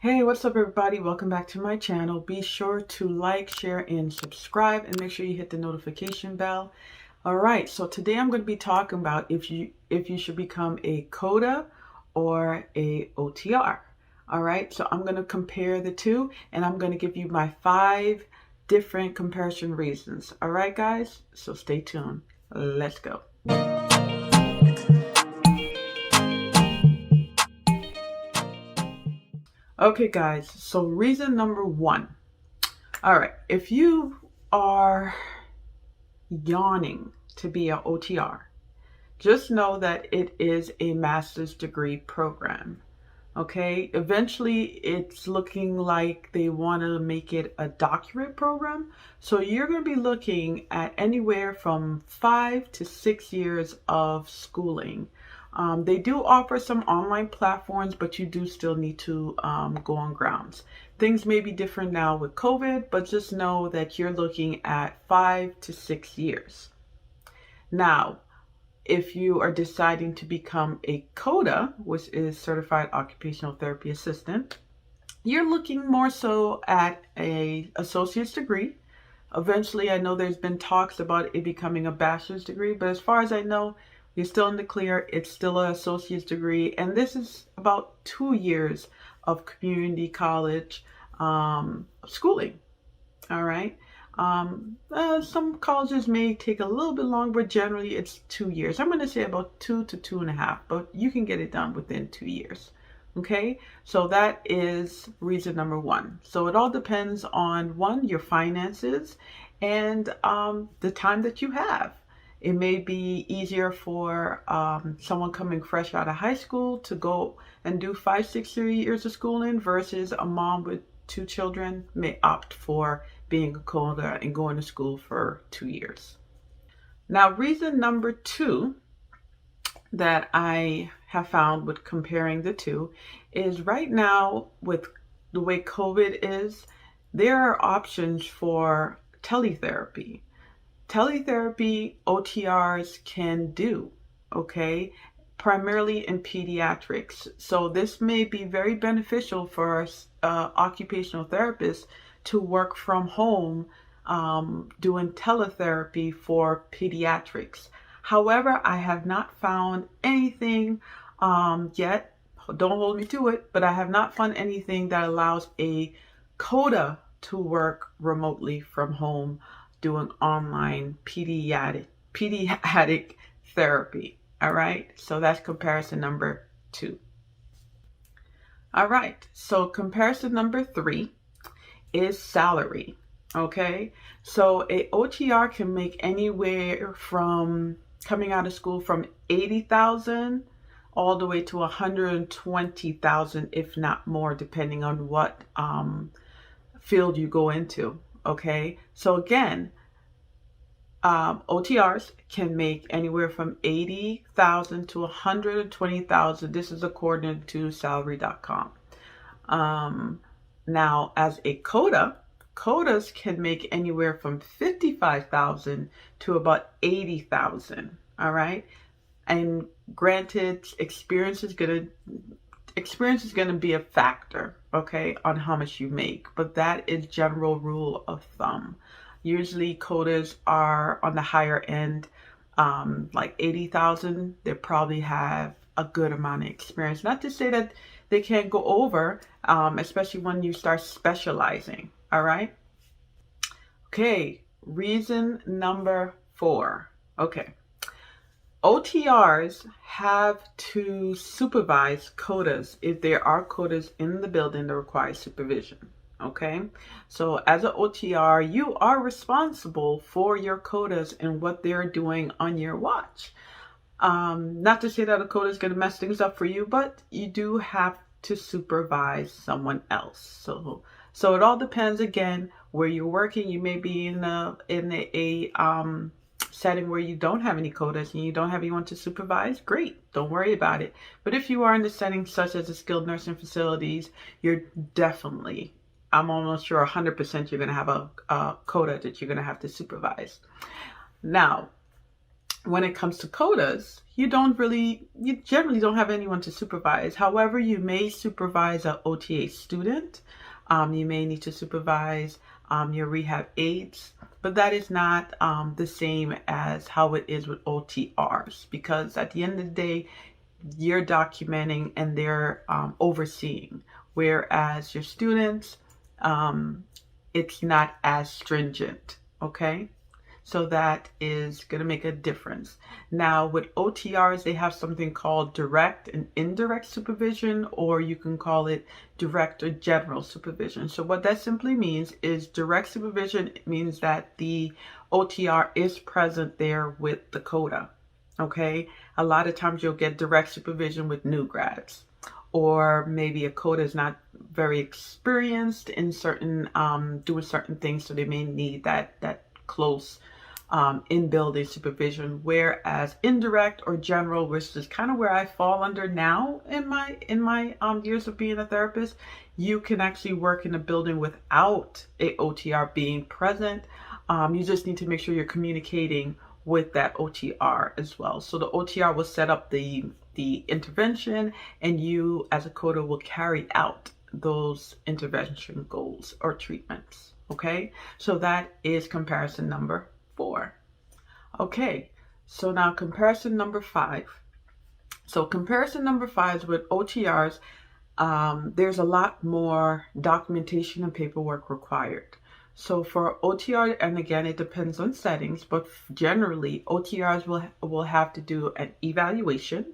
Hey, what's up everybody? Welcome back to my channel. Be sure to like, share, and subscribe, and make sure you hit the notification bell. All right, so today I'm going to be talking about if you should become a COTA or a OTR. All right, so I'm going to compare the two, and I'm going to give you my 5 different comparison reasons. All right, guys, so stay tuned. Let's go. Okay, guys, so reason number 1. All right, if you are yawning to be an OTR, just know that it is a master's degree program. Okay, eventually it's looking like they want to make it a doctorate program. So you're going to be looking at anywhere from 5 to 6 years of schooling. They do offer some online platforms, but you do still need to go on grounds. Things may be different now with COVID, but just know that you're looking at 5 to 6 years. Now, if you are deciding to become a COTA, which is Certified Occupational Therapy Assistant, you're looking more so at an associate's degree. Eventually, I know there's been talks about it becoming a bachelor's degree, but as far as I know, you're still in the clear. It's still an associate's degree, and this is about 2 years of community college schooling. All right. Some colleges may take a little bit longer, but generally it's 2 years. I'm going to say about 2 to 2.5, but you can get it done within 2 years. Okay, so that is reason number 1. So it all depends on, 1, your finances and the time that you have. It may be easier for someone coming fresh out of high school to go and do 5, 6 years of schooling versus a mom with 2 children may opt for being a COTA and going to school for 2 years. Now, reason number 2 that I have found with comparing the two is right now with the way COVID is, there are options for teletherapy. Teletherapy OTRs can do, okay, primarily in pediatrics. So this may be very beneficial for occupational therapists to work from home doing teletherapy for pediatrics. However, I have not found anything yet, don't hold me to it, but I have not found anything that allows a COTA to work remotely from home doing online pediatric therapy. All right, so that's comparison number 2. All right, so comparison number 3 is salary. Okay, so a OTR can make anywhere from, coming out of school, from 80,000 all the way to 120,000, if not more, depending on what field you go into. Okay, so again, OTRs can make anywhere from 80,000 to 120,000. This is according to salary.com. Now, as a COTA, COTAs can make anywhere from 55,000 to about 80,000. All right, and granted, experience is gonna be a factor, okay, on how much you make, but that is general rule of thumb. Usually COTAs are on the higher end, like 80,000. They probably have a good amount of experience. Not to say that they can't go over, especially when you start specializing. All right. Okay. Reason number 4. Okay. OTRs have to supervise COTAs if there are COTAs in the building that require supervision. Okay, so as an OTR, you are responsible for your COTAs and what they're doing on your watch. Not to say that a COTA is going to mess things up for you, but you do have to supervise someone else. So it all depends, again, where you're working. You may be in a setting where you don't have any COTAs and you don't have anyone to supervise. Great, don't worry about it. But if you are in a setting such as a skilled nursing facilities, you're definitely, I'm almost sure 100% you're going to have a COTA that you're going to have to supervise. Now, when it comes to COTAs, you generally don't have anyone to supervise. However, you may supervise an OTA student. You may need to supervise your rehab aides, but that is not the same as how it is with OTRs, because at the end of the day, you're documenting and they're overseeing, whereas your students, it's not as stringent, okay? So that is going to make a difference. Now with OTRs, they have something called direct and indirect supervision, or you can call it direct or general supervision. So what that simply means is direct supervision means that the OTR is present there with the COTA. Okay, a lot of times you'll get direct supervision with new grads, or maybe a COTA is not very experienced in certain doing certain things, so they may need that close in building supervision. Whereas indirect or general, which is kind of where I fall under now in my years of being a therapist, you can actually work in a building without a OTR being present. You just need to make sure you're communicating with that OTR as well. So the OTR will set up the intervention, and you as a COTA will carry out those intervention goals or treatments. Okay, so that is comparison number 4. Okay, so now comparison number 5. So comparison number 5 is with OTRs. There's a lot more documentation and paperwork required. So for OTR, and again, it depends on settings, but generally OTRs will have to do an evaluation.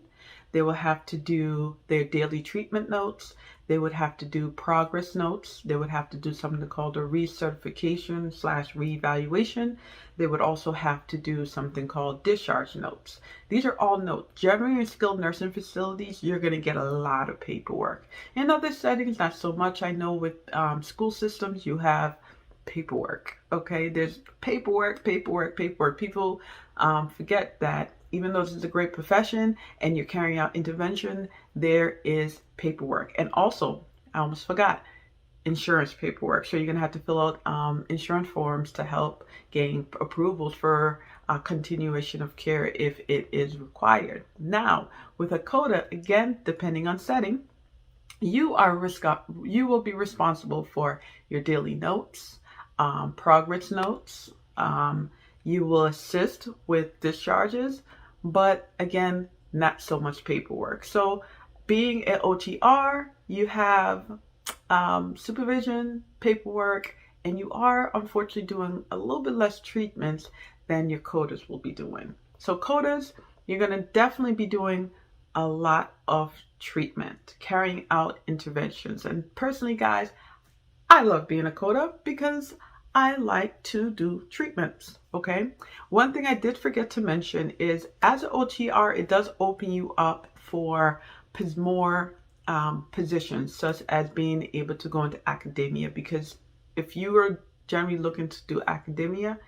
They will have to do their daily treatment notes. They would have to do progress notes. They would have to do something called a recertification / reevaluation. They would also have to do something called discharge notes. These are all notes. Generally in skilled nursing facilities, you're going to get a lot of paperwork. In other settings, not so much. I know with school systems, you have paperwork. Okay, there's paperwork. People forget that even though this is a great profession and you're carrying out intervention, there is paperwork. And also, I almost forgot, insurance paperwork. So you're going to have to fill out insurance forms to help gain approvals for continuation of care if it is required. Now, with a COTA, again, depending on setting, you will be responsible for your daily notes, progress notes. You will assist with discharges, but again, not so much paperwork. So being an OTR, you have supervision, paperwork, and you are unfortunately doing a little bit less treatments than your COTAs will be doing. So COTAs, you're going to definitely be doing a lot of treatment, carrying out interventions. And personally, guys, I love being a COTA because I like to do treatments. Okay. One thing I did forget to mention is as an OTR, it does open you up for more positions, such as being able to go into academia, because if you are generally looking to do academia,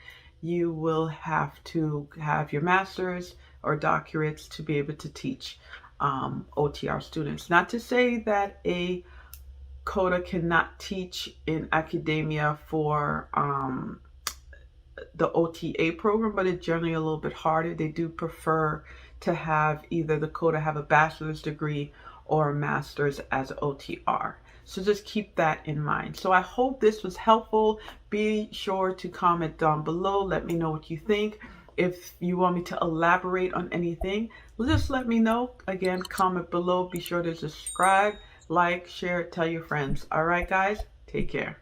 you will have to have your master's or doctorates to be able to teach OTR students. Not to say that a COTA cannot teach in academia for the OTA program, but it's generally a little bit harder. They do prefer to have either the COTA have a bachelor's degree or a master's as an OTR. So just keep that in mind. So I hope this was helpful. Be sure to comment down below. Let me know what you think. If you want me to elaborate on anything, just let me know. Again, comment below. Be sure to subscribe, like, share, tell your friends. All right, guys, take care.